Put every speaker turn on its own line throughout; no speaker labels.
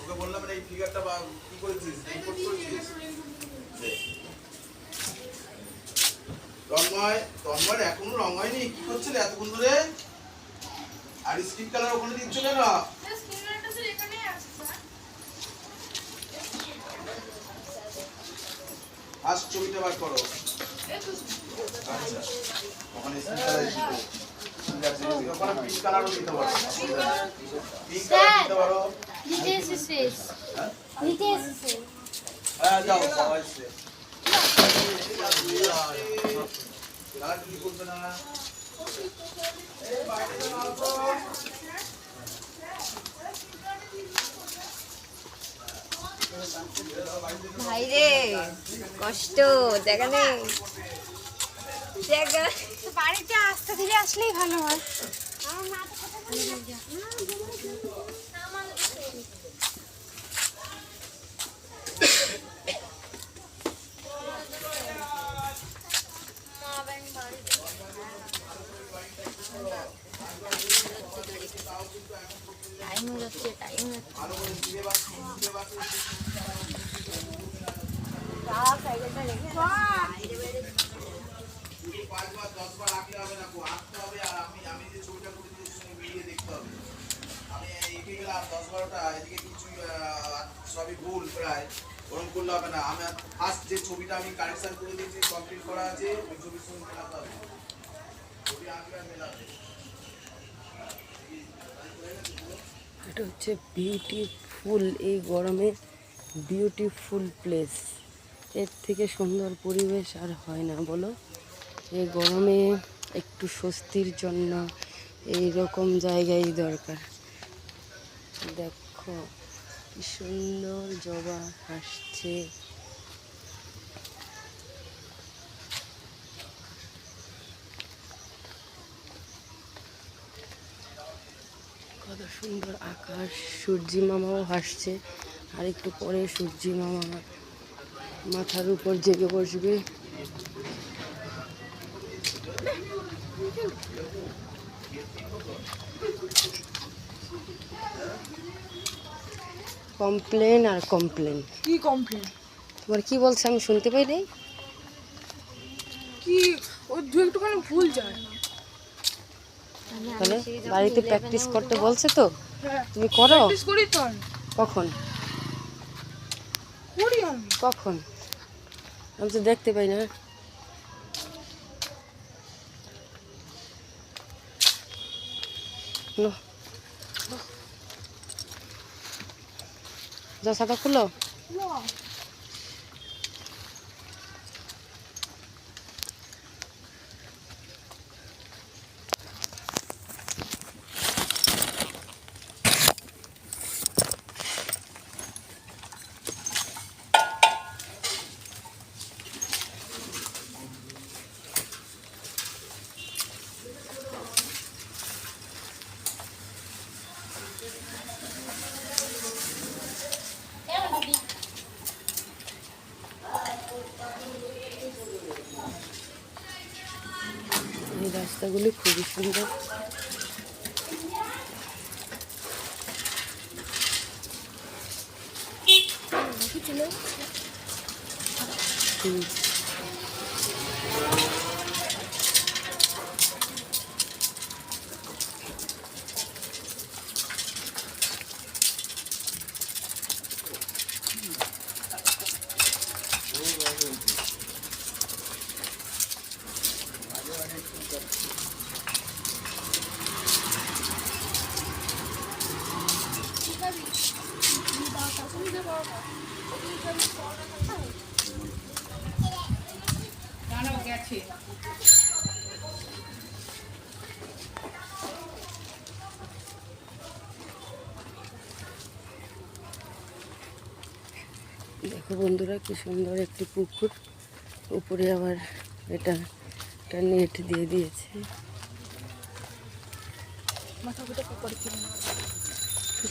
তোকে বললাম এই ফিগারটা কি করেছিস রিপোর্ট করেছিস রংময় এখনো রং হয়নি কি করছিল এতক্ষণ ধরে আর স্কিন কালার ওখানে দিচ্ছ কেন
স্কিন কালারটা স্যার এখানেই আছে স্যার
ফার্স্ট ছবিটা বার করো আচ্ছা ওখানে স্কিন কালার দিতে ঠিক আছে ওখানে পিঙ্ক কালারও দিতে পারো পিঙ্ক কালার দিতে পারো
নিচে এসেছে নিচে এসেছে
হ্যাঁ যাও সবাই এসে কালার কি বলবে না এই বাইরে যাও তো
ভাই রে কষ্ট দেখা নেই দেখা
বাড়িতে আস্তে ধীরে আসলেই ভালো হয়
টাইম হয়ে যাচ্ছে টাইম
পাঁচবার 10 বার আঁকলে হবে না আঁকতে হবে আর আমি যে ছবিটা করে দিয়েছি সঙ্গে মিলিয়ে দেখতে হবে আমি এঁকে গেলাম 10-12টা এদিকে কিছু সবই ভুল প্রায় ওরকম করলে হবে না আমি ফার্স্ট যে ছবিটা আমি কারেকশন করে দিয়েছি কমপ্লিট করা আছে ওই ছবির সঙ্গে মেলাতে হবে ছবি আঁকলে আর মেলাতে
এটা হচ্ছে বিউটিফুল এই গরমে বিউটিফুল প্লেস এর থেকে সুন্দর পরিবেশ আর হয় না বলো এই গরমে একটু স্বস্তির জন্য এই রকম জায়গায় দরকার দেখো কি সুন্দর জবা হাসছে কত সুন্দর আকাশ সূর্যি মামাও হাসছে আর একটু পরে সূর্যি মামা মাথার উপর জেগে বসবে কমপ্লেন আর কমপ্লেন
কি কমপ্লেন
তোমার কি বলছে আমি শুনতে পাই নাই
কি ও দু একটুখানি ভুল যায়
তাহলে বাড়িতে প্র্যাকটিস করতে বলছে তো
হ্যাঁ
তুমি করো
প্র্যাকটিস করি তো আমি
কখন
করি আমি
কখন আমি তো দেখতে পাই না যা ছাতা খুলো এই রাস্তাগুলি খুবই সুন্দর দেখো বন্ধুরা কি সুন্দর একটি পুকুর উপরে আবার এটা একটা নেট দিয়ে দিয়েছে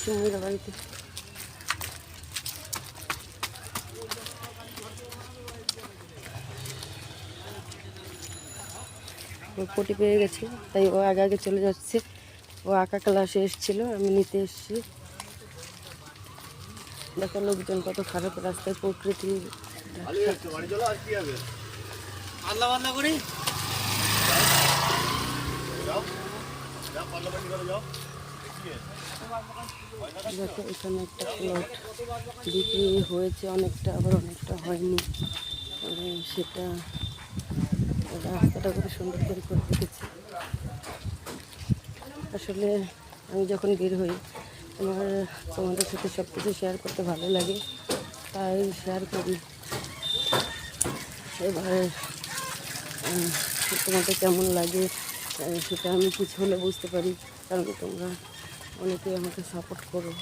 সুন্দর বাড়িতে পটি পেয়ে গেছে তাই ও আগে আগে চলে যাচ্ছে ও আঁকা ক্লাসে এসেছিল আমি নিতে এসেছি দেখো লোকজন কত খারাপ রাস্তায়, প্রকৃতির দেখো এখানে একটা প্লট বিক্রি হয়েছে অনেকটা, আবার অনেকটা হয়নি। সেটা রাস্তাটা খুব সুন্দর করে করে রেখেছে। আসলে আমি যখন বের হই আমার তোমাদের সাথে সব কিছু শেয়ার করতে ভালো লাগে, তাই শেয়ার করি। এবার তোমাদের কেমন লাগে সেটা আমি কিছু হলে বুঝতে পারি, কারণ তোমরা অনেকেই আমাকে সাপোর্ট করো।